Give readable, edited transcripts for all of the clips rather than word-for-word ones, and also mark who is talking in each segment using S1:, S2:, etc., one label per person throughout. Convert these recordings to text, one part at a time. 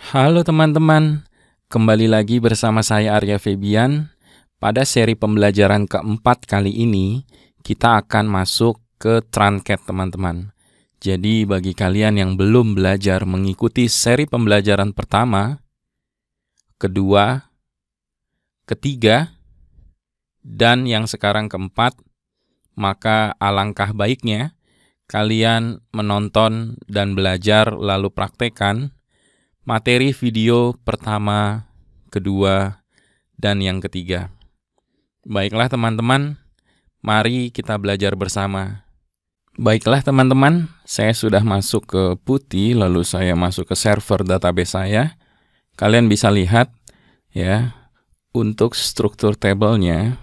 S1: Halo teman-teman, kembali lagi bersama saya Arya Febian. Pada seri pembelajaran keempat kali ini, kita akan masuk ke Trancat teman-teman. Jadi bagi kalian yang belum belajar mengikuti seri pembelajaran pertama, kedua, ketiga, dan yang sekarang keempat, maka alangkah baiknya kalian menonton dan belajar lalu praktekkan materi video pertama, kedua, dan yang ketiga. Baiklah teman-teman, mari kita belajar bersama. Baiklah teman-teman, saya sudah masuk ke Putih, lalu saya masuk ke server database saya. Kalian bisa lihat ya untuk struktur tabelnya,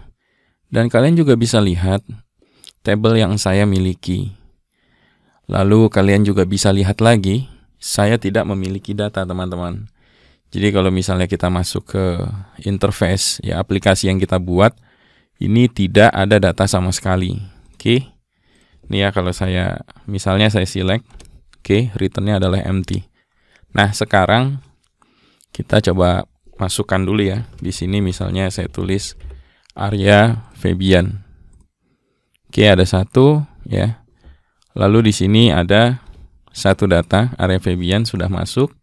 S1: dan kalian juga bisa lihat tabel yang saya miliki. Lalu kalian juga bisa lihat lagi, saya tidak memiliki data teman-teman. Jadi kalau misalnya kita masuk ke interface, ya aplikasi yang kita buat, ini tidak ada data sama sekali. Oke. Ini ya kalau misalnya saya select, oke, returnnya adalah empty. Nah sekarang kita coba masukkan dulu ya. Di sini misalnya saya tulis Arya Febian. Oke, ada satu ya. Lalu di sini ada satu data, Arya Febian sudah masuk.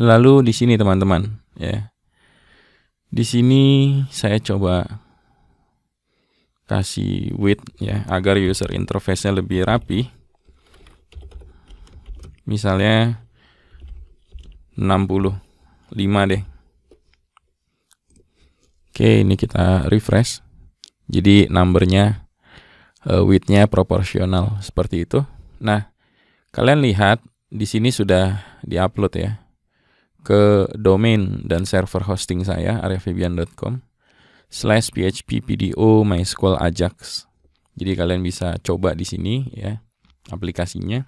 S1: Lalu di sini teman-teman, ya. Di sini saya coba kasih width ya agar user interface-nya lebih rapi. Misalnya 65 deh. Oke, ini kita refresh. Jadi numbernya width-nya proporsional seperti itu. Nah, kalian lihat di sini sudah diupload ya ke domain dan server hosting saya aryafebian.com/php-pdo MySQL Ajax. Jadi kalian bisa coba di sini ya aplikasinya.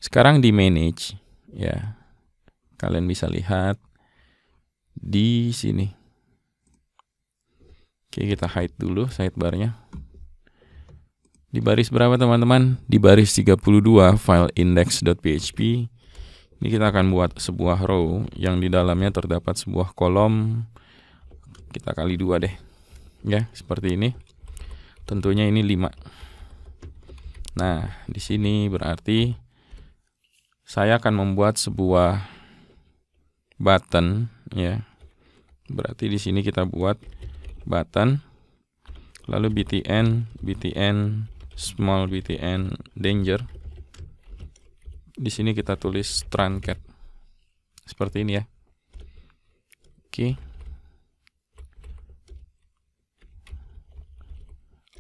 S1: Sekarang di manage ya. Kalian bisa lihat di sini. Oke, kita hide dulu sidebar-nya. Di baris berapa teman-teman? Di baris 32 file index.php. Ini kita akan buat sebuah row yang di dalamnya terdapat sebuah kolom. Kita kali 2 deh. Ya, seperti ini. Tentunya ini 5. Nah, di sini berarti saya akan membuat sebuah button ya. Berarti di sini kita buat button lalu btn small btn danger. Di sini kita tulis Trancat. Seperti ini ya. Oke.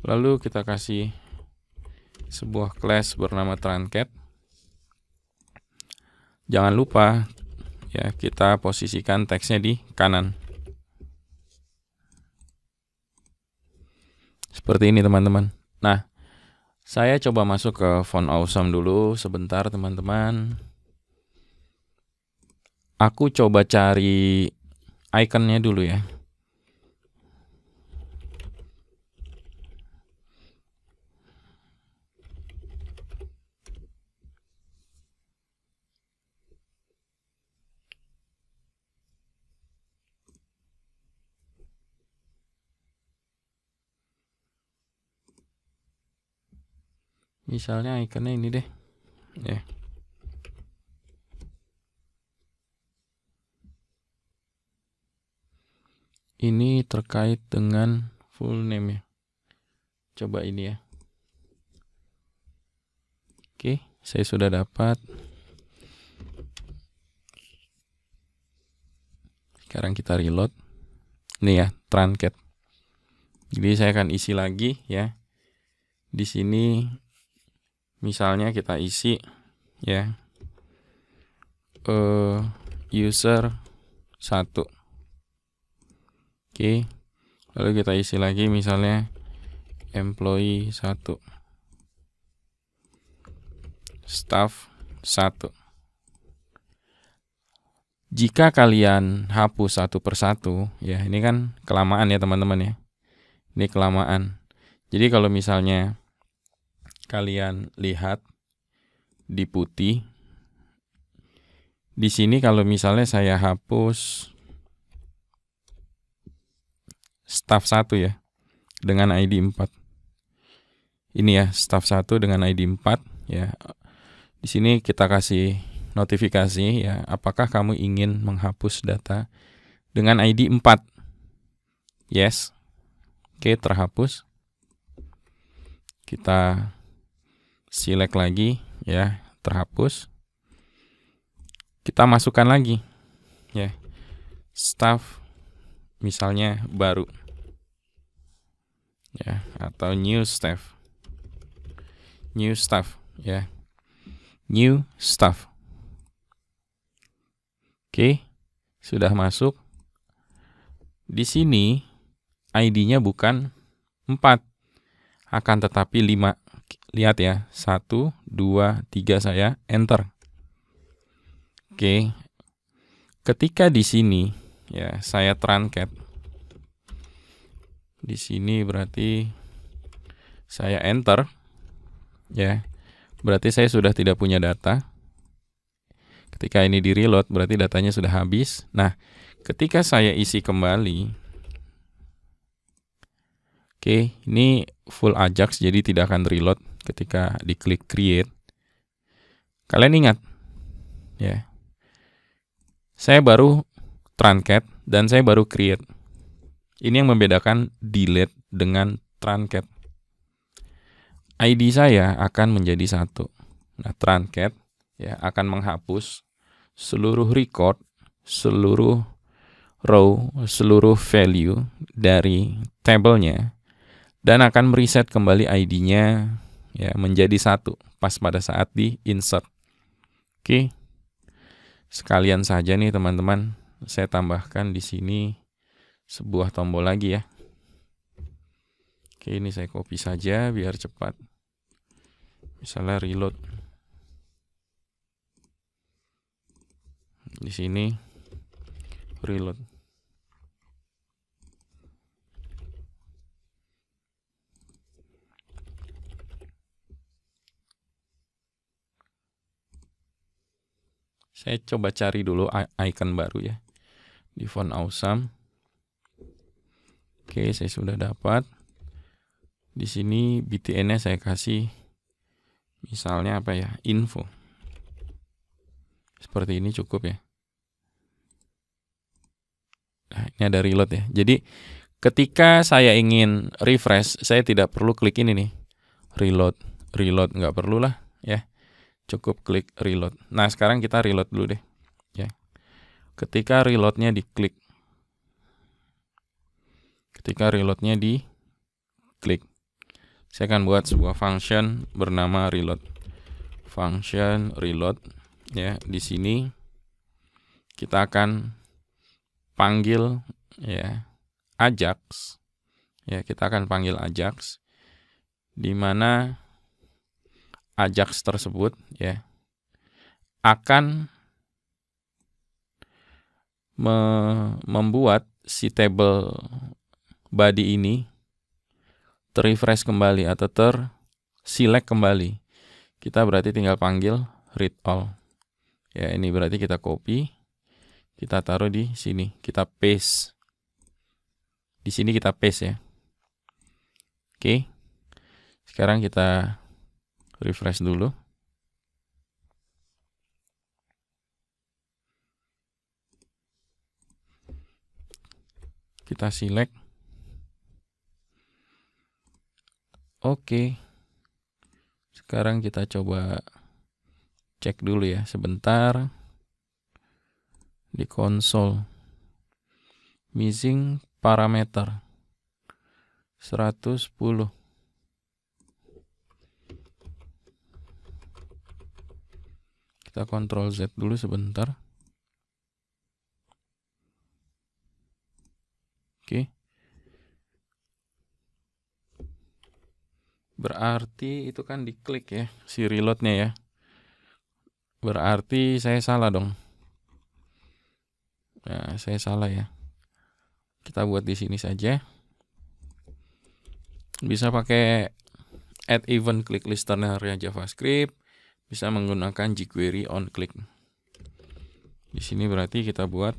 S1: Lalu kita kasih sebuah class bernama Trancat. Jangan lupa ya kita posisikan teksnya di kanan. Seperti ini teman-teman. Nah, saya coba masuk ke Font Awesome dulu sebentar teman-teman. Aku coba cari ikonnya dulu ya. Misalnya ikonnya ini deh. Ya. Ini terkait dengan full name ya. Coba ini ya. Oke, saya sudah dapat. Sekarang kita reload. Ini ya, Trancat. Jadi saya akan isi lagi ya. Di sini misalnya kita isi ya user 1. Oke. Lalu kita isi lagi misalnya employee 1. Staff 1. Jika kalian hapus satu persatu, ya ini kan kelamaan ya teman-teman ya. Ini kelamaan. Jadi kalau misalnya kalian lihat di Putih, Di sini kalau misalnya saya hapus staff 1 ya, dengan ID 4. Ini ya, staff 1 dengan ID 4 ya. Di sini kita kasih notifikasi ya, apakah kamu ingin menghapus data dengan ID 4? Yes. Oke, terhapus. Kita select lagi ya, terhapus. Kita masukkan lagi ya, staff misalnya baru ya, atau new staff ya, new staff. Oke, sudah masuk. Di sini ID-nya bukan 4, akan tetapi 5. Lihat ya, 1, 2, 3 saya enter. Oke, ketika di sini ya saya truncat, di sini berarti saya enter ya, berarti saya sudah tidak punya data. Ketika ini di reload berarti datanya sudah habis. Nah, ketika saya isi kembali, oke, ini full Ajax jadi tidak akan reload ketika diklik create. Kalian ingat ya, saya baru truncat dan saya baru create. Ini yang membedakan delete dengan truncat. ID saya akan menjadi 1. Nah, truncat ya akan menghapus seluruh record, seluruh row, seluruh value dari tabelnya dan akan mereset kembali ID-nya ya menjadi 1 pas pada saat di insert. Oke. Sekalian saja nih teman-teman, saya tambahkan di sini sebuah tombol lagi ya. Oke, ini saya copy saja biar cepat. Misalnya reload. Di sini reload. Saya coba cari dulu icon baru ya di font awesome. Oke, saya sudah dapat. Di sini btn-nya saya kasih misalnya apa ya? Info. Seperti ini cukup ya. Nah, ini ada reload ya. Jadi ketika saya ingin refresh, saya tidak perlu klik ini nih. Reload nggak perlu lah ya. Cukup klik reload. Nah, sekarang kita reload dulu deh ya. Ketika reloadnya diklik, saya akan buat sebuah function bernama reload. Function reload ya. Di sini kita akan panggil ya Ajax ya, kita akan panggil Ajax, di mana Ajax tersebut ya akan membuat si table body ini terrefresh kembali atau terselect kembali. Kita berarti tinggal panggil read all. Ya, ini berarti kita copy, kita taruh di sini, kita paste. Di sini kita paste ya. Oke. Sekarang kita refresh dulu. Kita select. Oke. Sekarang kita coba cek dulu ya sebentar di konsol. Missing parameter 110. Kita Ctrl Z dulu sebentar. Oke. Berarti itu kan diklik ya si reloadnya ya. Berarti saya salah dong. Nah, saya salah ya. Kita buat di sini saja. Bisa pakai add event click listener ya JavaScript. Bisa menggunakan jQuery on click. Di sini berarti kita buat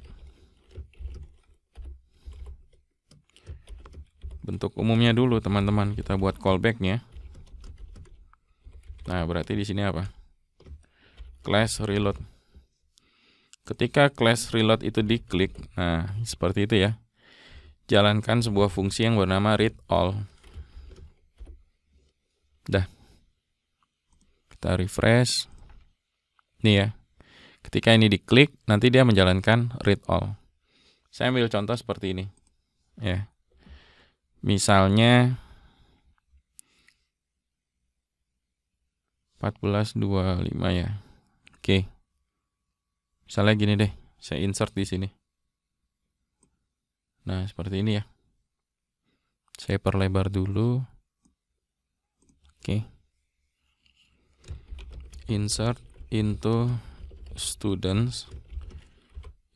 S1: bentuk umumnya dulu, teman-teman. Kita buat callback-nya. Nah, berarti di sini apa? Class reload. Ketika class reload itu diklik, nah seperti itu ya. Jalankan sebuah fungsi yang bernama read all. Dah. Kita refresh. Nih ya. Ketika ini diklik, nanti dia menjalankan read all. Saya ambil contoh seperti ini. Ya. Misalnya 1425 ya. Oke. Misalnya gini deh, saya insert di sini. Nah, seperti ini ya. Saya perlebar dulu. Oke. Insert into students.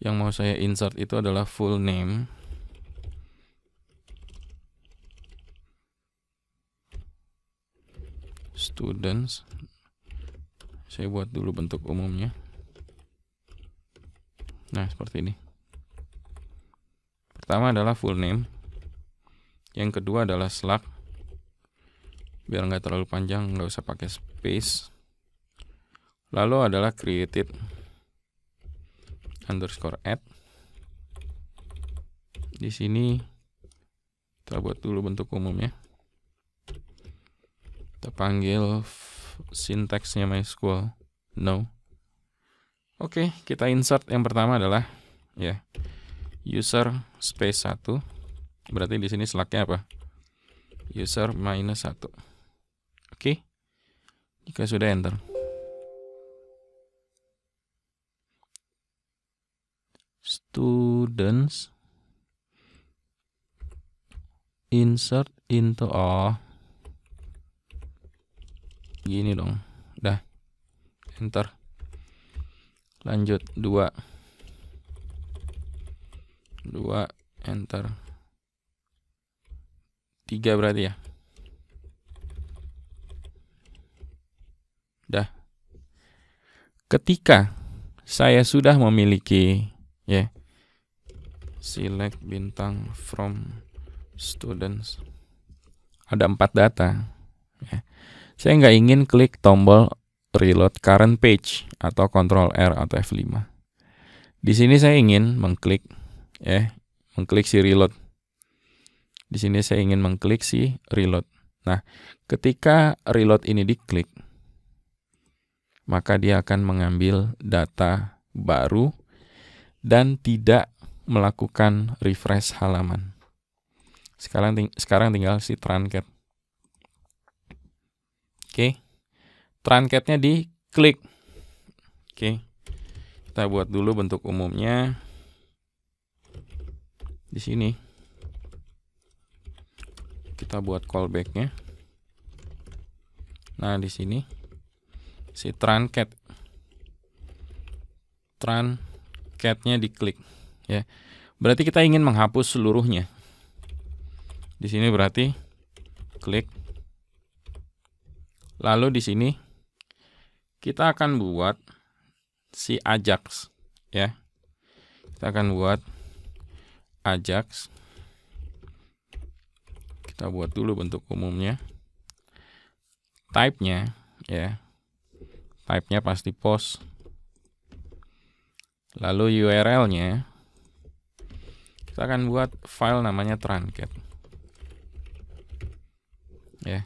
S1: Yang mau saya insert itu adalah full name. Students. Saya buat dulu bentuk umumnya. Nah, seperti ini. Pertama adalah full name. Yang kedua adalah slug. Biar nggak terlalu panjang, nggak usah pakai space. Lalu adalah created underscore add. Di sini kita buat dulu bentuk umumnya. Kita panggil sintaksnya MySQL no. Oke, kita insert yang pertama adalah ya user space 1. Berarti di sini slugnya apa? User minus 1. Oke. Jika sudah enter. Students insert into gini dong. Dah. Enter. Lanjut 2 enter 3 berarti ya. Dah. Ketika saya sudah memiliki ya select bintang from students, ada 4 data ya. Saya nggak ingin klik tombol reload current page atau Ctrl R atau F5. Di sini saya ingin mengklik si reload. Di sini saya ingin mengklik si reload. Nah, ketika reload ini diklik, maka dia akan mengambil data baru dan tidak melakukan refresh halaman. Sekarang tinggal si truncat. Oke. Truncatnya diklik. Oke. Kita buat dulu bentuk umumnya. Di sini. Kita buat callback-nya. Nah, di sini si truncatnya diklik ya. Berarti kita ingin menghapus seluruhnya. Di sini berarti klik. Lalu di sini kita akan buat si Ajax ya. Kita akan buat Ajax. Kita buat dulu bentuk umumnya. Type-nya ya. Type-nya pasti post. Lalu URL-nya kita akan buat file namanya truncat. Ya.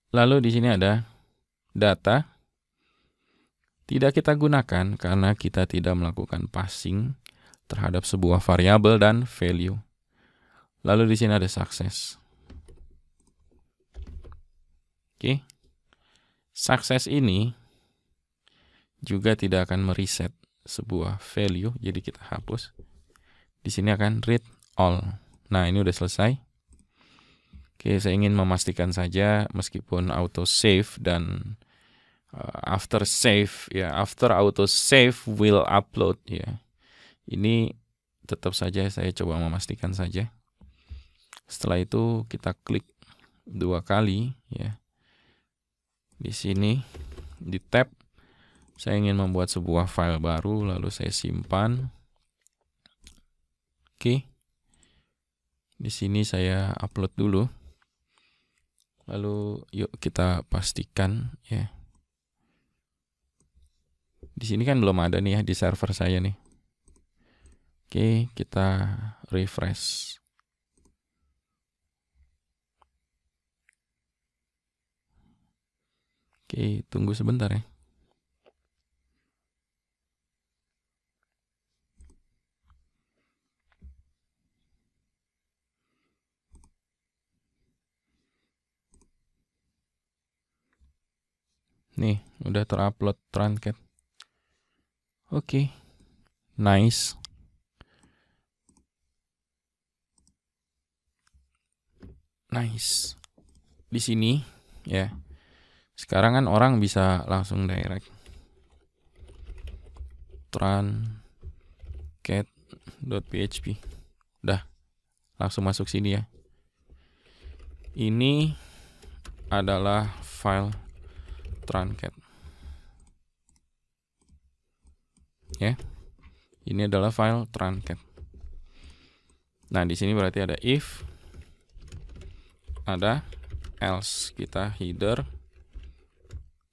S1: Lalu di sini ada data. Tidak kita gunakan karena kita tidak melakukan passing terhadap sebuah variabel dan value. Lalu di sini ada success. Oke. Success ini juga tidak akan mereset sebuah value, jadi kita hapus. Di sini akan read all. Nah, ini udah selesai. Oke, saya ingin memastikan saja meskipun auto save dan after auto save will upload ya. Ini tetap saja saya coba memastikan saja. Setelah itu kita klik 2 kali ya. Di sini di tab Saya ingin membuat sebuah file baru, lalu saya simpan. Oke. Di sini saya upload dulu. Lalu yuk kita pastikan ya. Di sini kan belum ada nih ya di server saya nih. Oke, kita refresh. Oke, tunggu sebentar ya. Nih, udah terupload Truncat. Oke. Nice. Nice. Di sini ya. Sekarang kan orang bisa langsung direct truncat.php. Udah, langsung masuk sini ya. Ini adalah file Truncat. Ya. Ini adalah file Truncat. Nah, di sini berarti ada if, ada else. Kita header.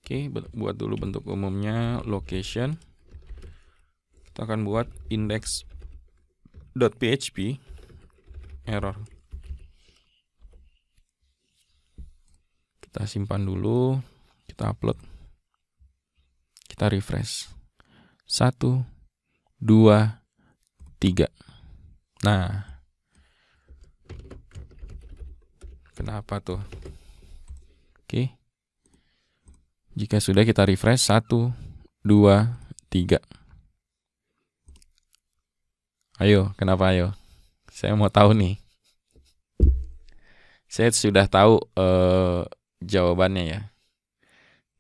S1: Oke, buat dulu bentuk umumnya location. Kita akan buat index.php error. Kita simpan dulu, kita upload. Kita refresh. 1 2 3. Nah. Kenapa tuh? Oke. Jika sudah kita refresh 1 2 3. Ayo, kenapa ayo? Saya mau tahu nih. Saya sudah tahu jawabannya ya.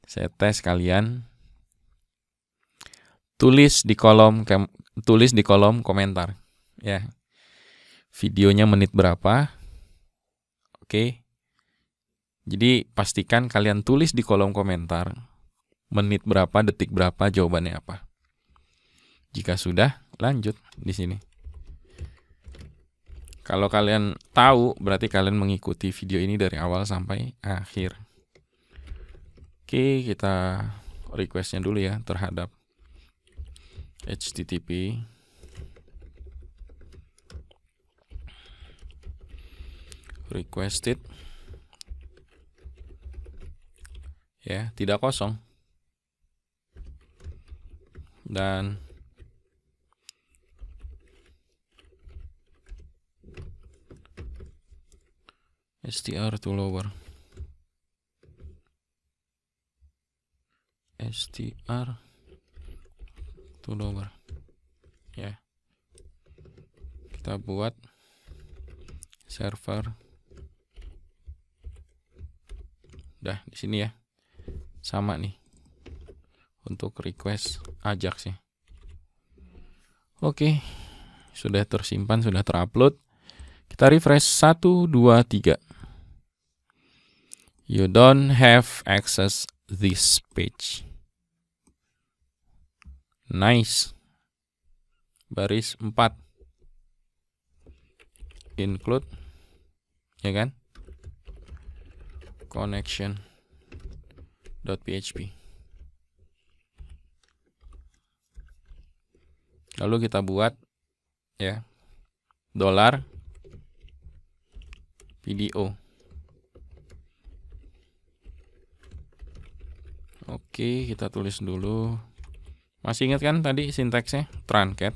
S1: Saya tes kalian. Tulis di kolom komentar ya. Videonya menit berapa? Oke. Jadi pastikan kalian tulis di kolom komentar menit berapa, detik berapa, jawabannya apa. Jika sudah, lanjut di sini. Kalau kalian tahu, berarti kalian mengikuti video ini dari awal sampai akhir. Oke, kita requestnya dulu ya terhadap HTTP requested ya, tidak kosong. Dan str to lower. str to lower. Ya. Kita buat server. Dah di sini ya. Sama nih. Untuk request Ajax ya. Oke. Sudah tersimpan, sudah terupload. Kita refresh 1 2 3. You don't have access this page. Nice. Baris 4. Include, ya kan? Connection.php. Lalu kita buat ya $PDO. Oke, kita tulis dulu. Masih ingat kan tadi sintaksnya? Truncat.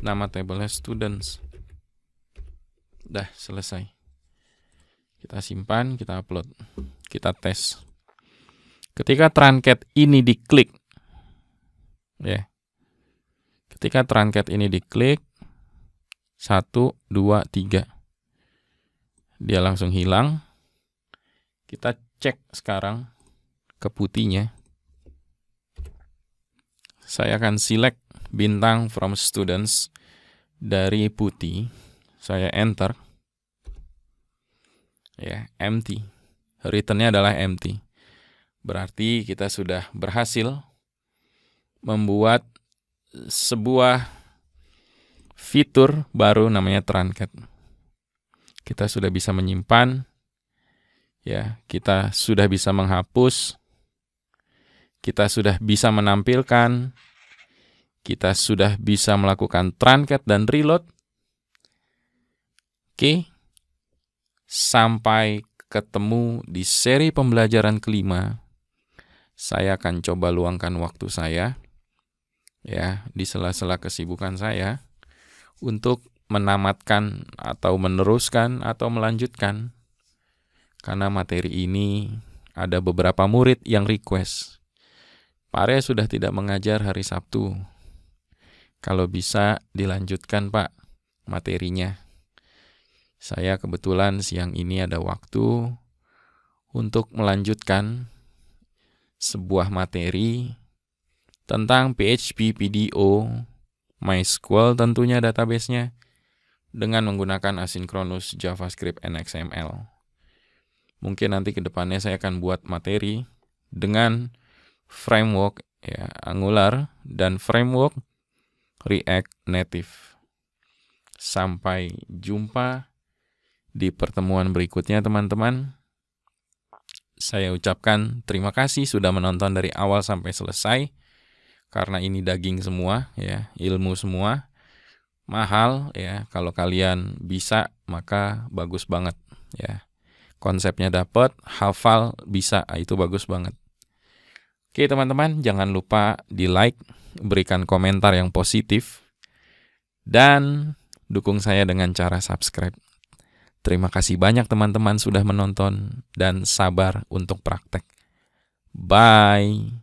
S1: Nama tabelnya students. Dah selesai. Kita simpan, kita upload. Kita tes. Ketika Truncat ini diklik, ya. Ketika Truncat ini diklik, 1 2 3. Dia langsung hilang. Kita cek sekarang ke putihnya. Saya akan select bintang from students dari putih. Saya enter. Ya, empty. Returnnya adalah empty. Berarti kita sudah berhasil membuat sebuah fitur baru namanya Truncat. Kita sudah bisa menyimpan, ya, kita sudah bisa menghapus, kita sudah bisa menampilkan, kita sudah bisa melakukan Truncat dan reload. Oke, sampai ketemu di seri pembelajaran kelima. Saya akan coba luangkan waktu saya, ya, di sela-sela kesibukan saya untuk menamatkan atau meneruskan atau melanjutkan, karena materi ini ada beberapa murid yang request, Pak Arya sudah tidak mengajar hari Sabtu, kalau bisa dilanjutkan Pak materinya. Saya kebetulan siang ini ada waktu untuk melanjutkan sebuah materi tentang PHP PDO MySQL, tentunya database-nya, dengan menggunakan asynchronous JavaScript and XML. Mungkin nanti ke depannya saya akan buat materi dengan framework, ya, Angular dan framework React Native. Sampai jumpa di pertemuan berikutnya, teman-teman. Saya ucapkan terima kasih sudah menonton dari awal sampai selesai, karena ini daging semua, ya, ilmu semua. Mahal, ya, kalau kalian bisa maka bagus banget, ya. Konsepnya dapat, hafal bisa, itu bagus banget. Oke teman-teman, jangan lupa di like, berikan komentar yang positif, dan dukung saya dengan cara subscribe. Terima kasih banyak teman-teman sudah menonton dan sabar untuk praktek. Bye.